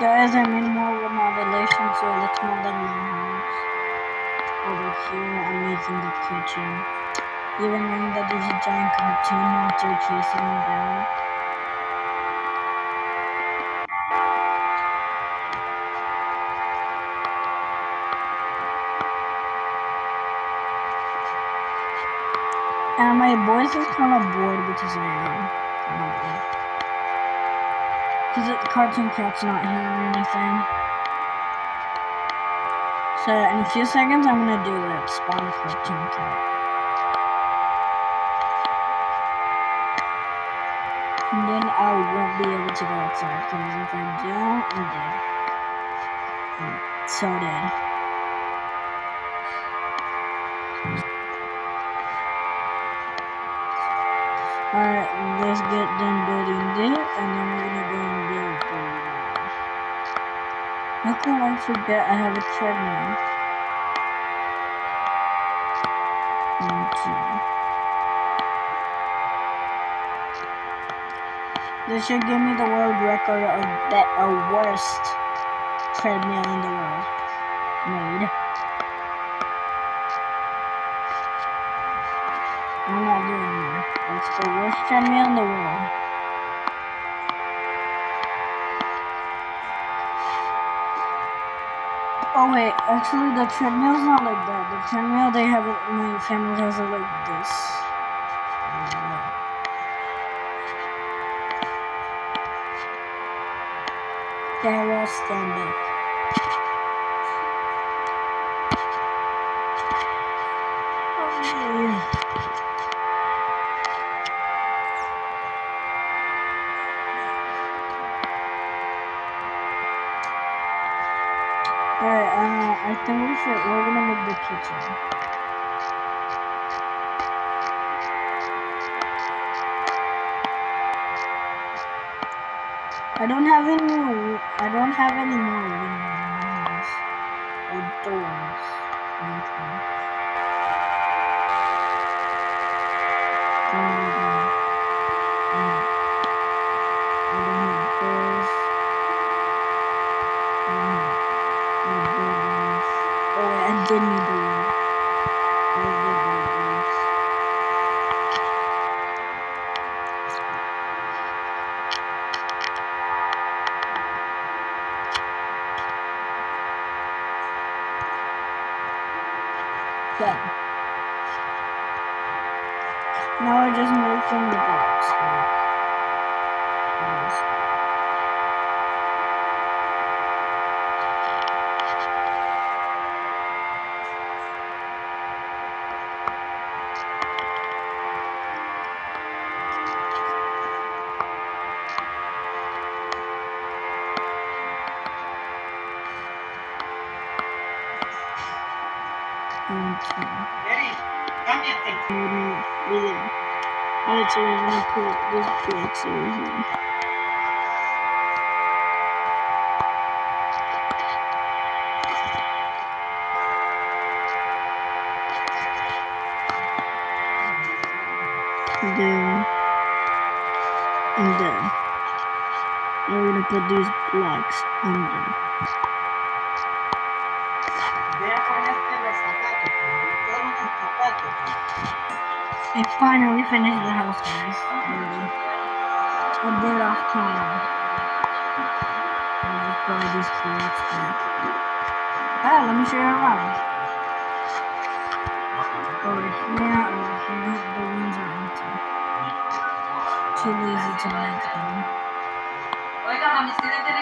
Guys, I'm in more remodelation, so let's model my house. Over here, I'm making the kitchen. Even knowing that there's a giant cartoon monster chasing me down. And my voice is kind of bored because I am kind of bored. Because the cartoon cat's not here or anything. So in a few seconds, I'm gonna do that spawn cartoon cat. And then I won't be able to go outside because if I do, I'm dead. I'm so dead. Alright, let's get done building this, and then we're gonna go and build the wall. How come I forget I have a treadmill? 1, 2. This should give me the world record of the worst treadmill in the world made. I'm not doing that. It's the worst treadmill in the world. Oh wait, actually the treadmill's not like that. The treadmill they have it, my family has it like this. Carol, stand up. Alright, I think we're gonna make the kitchen. I don't have any more windows in my house. Or doors. I did need the wall. Yeah. Now I just move from the box. Alright, so we're gonna put this blocks over here. There. And there. And we're gonna put these blocks under. I finally finished the house, guys. I did off camera. I just brought these blocks back. Ah, let me show you around. Over here, the ones are empty. Too lazy to make them.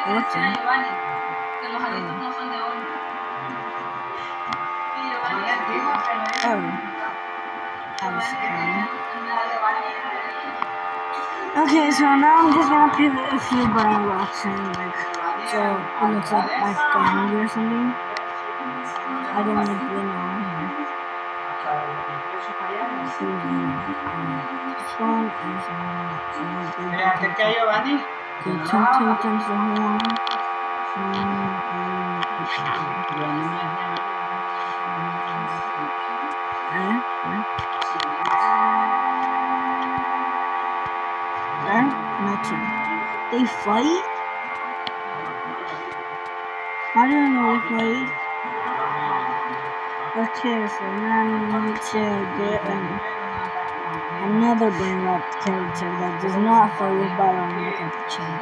What's that? Okay, so now I'm just gonna put a few brown rocks in, like, so it looks like my family or something. I don't want to put it on here. This one is times the horn. Nothing. They fight? I didn't know we played. Okay, so now we need to get another brain wrapped character that does not fall with Byron and the cappuccino.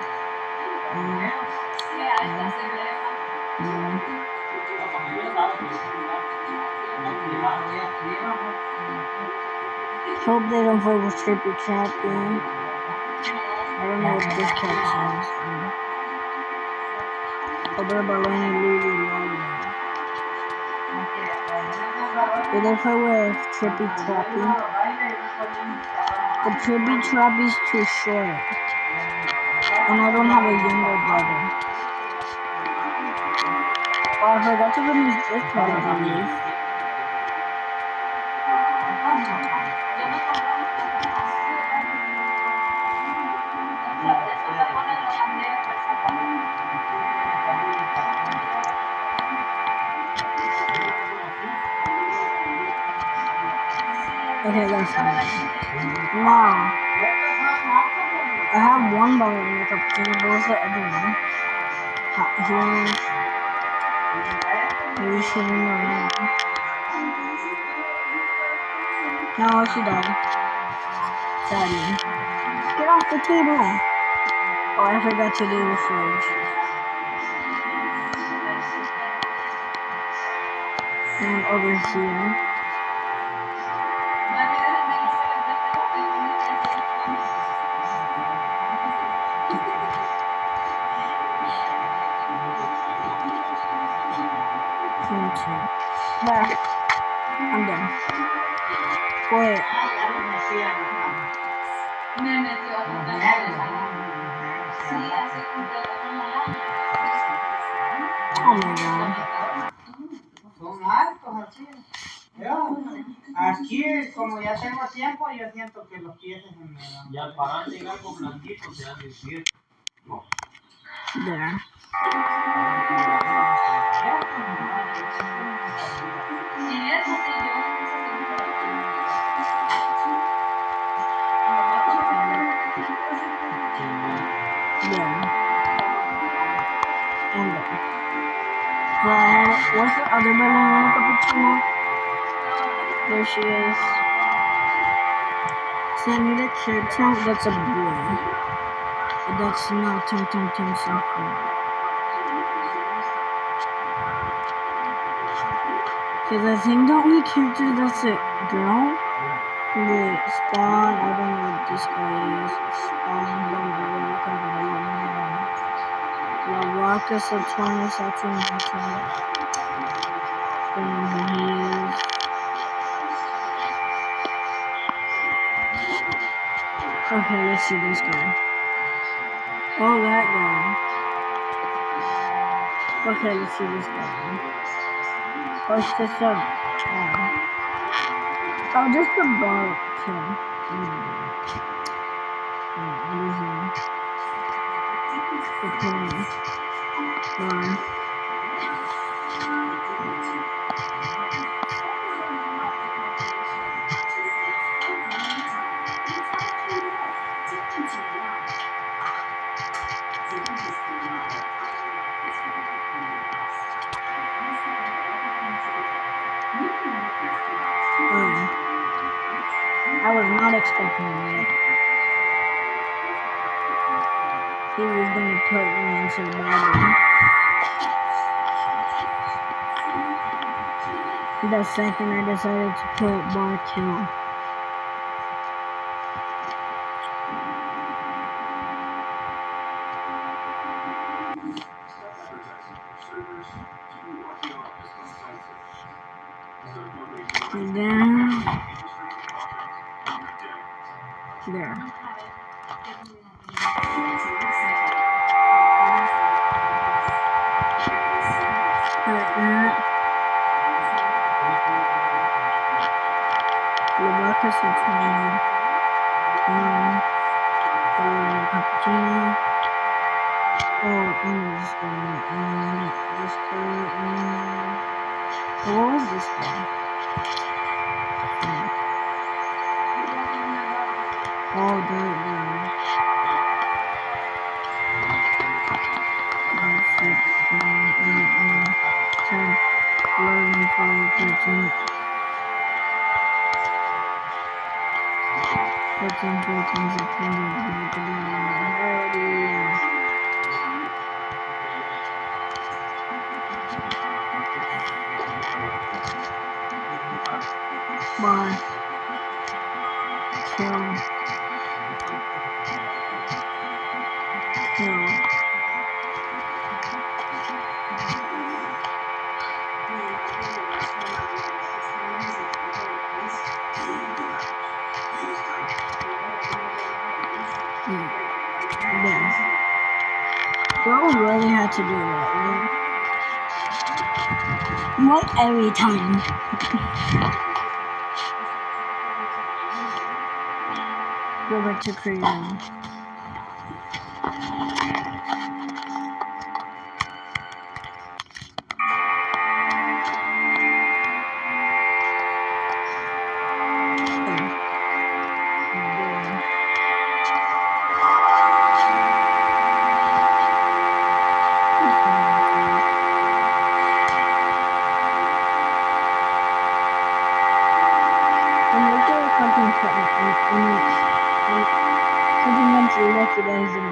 Hope they don't play with Trippy Trappy. I don't know what this character is. Over Baloney Lulu Lulu. Did they play with Trippy Trappy? The Trippy Trappy's too short. And I don't have a younger brother. Oh, I forgot to finish this part of the list. Okay, that's fine. Now, I have one ball in the cappuccino. Where's the other one? Here. Maybe she's in the room. No, she died. Sadly. Get off the table! Oh, I forgot to do the fridge. And over here. There. I'm done. Wait. Oh my god. Son altos así. Aquí, como ya tengo tiempo, yo siento que los pies se me dan. Y al parar en algo blandito se hace el pie. There. And there. What's the other balloon in the cappuccino? There she is. So I need a carrtoon that's a boy. That's not Tum Tum Tum Shuffle. Because I think the only character that's a girl with Spawn, I don't know what this guy is. Spawn, La Roca, Saturn, Saturn, don't know who he is. Okay, let's see this guy. Oh, that guy. Okay, let's see this guy. Oh, it's just a... Oh, just a ball. Okay. What is it? Okay. I was not expecting that. He was gonna put me into the Bible. The second I decided to put Bar Kill. Then there. Rebecca Saturn. Cappuccino. Oh, I know this guy. This guy. What was this guy? Oh, that guy. 13, 14, 15, 16, 17, 18, 1, 2, 2. Yeah. Bro really had to do that, right? What every time? Go back to creating. Something once you left it as in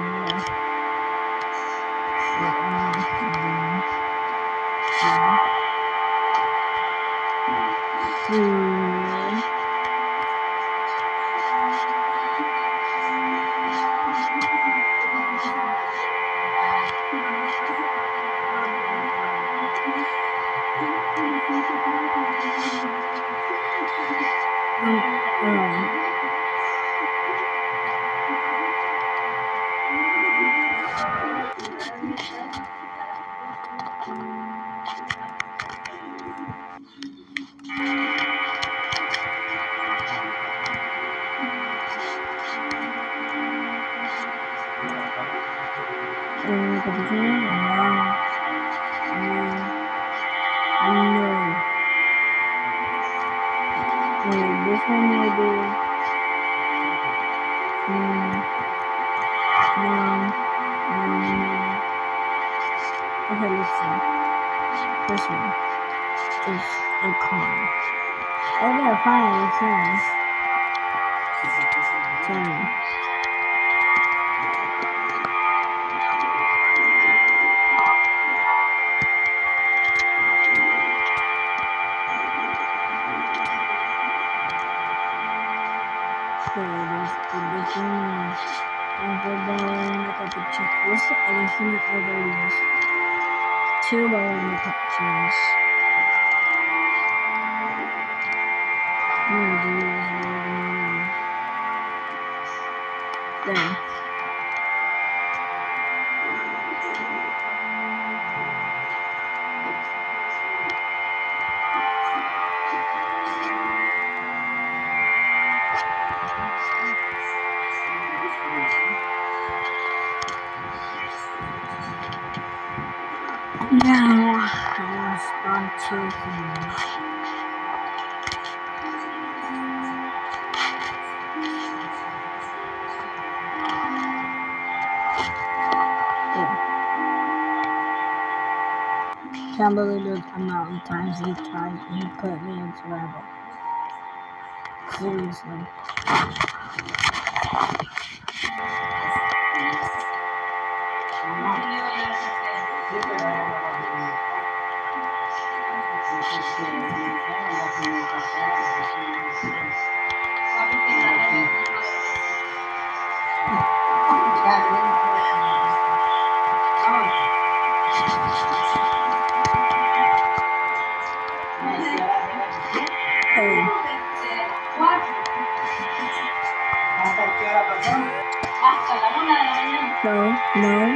this one will do. Okay, let's see. This one is a car. Oh yeah, finally, it's nice. Tell me. So this one is what's the other thing I already used? $2 cappuccinos. There. Now I will start two things. Can't believe the amount of times he put me in survival. Seriously. No.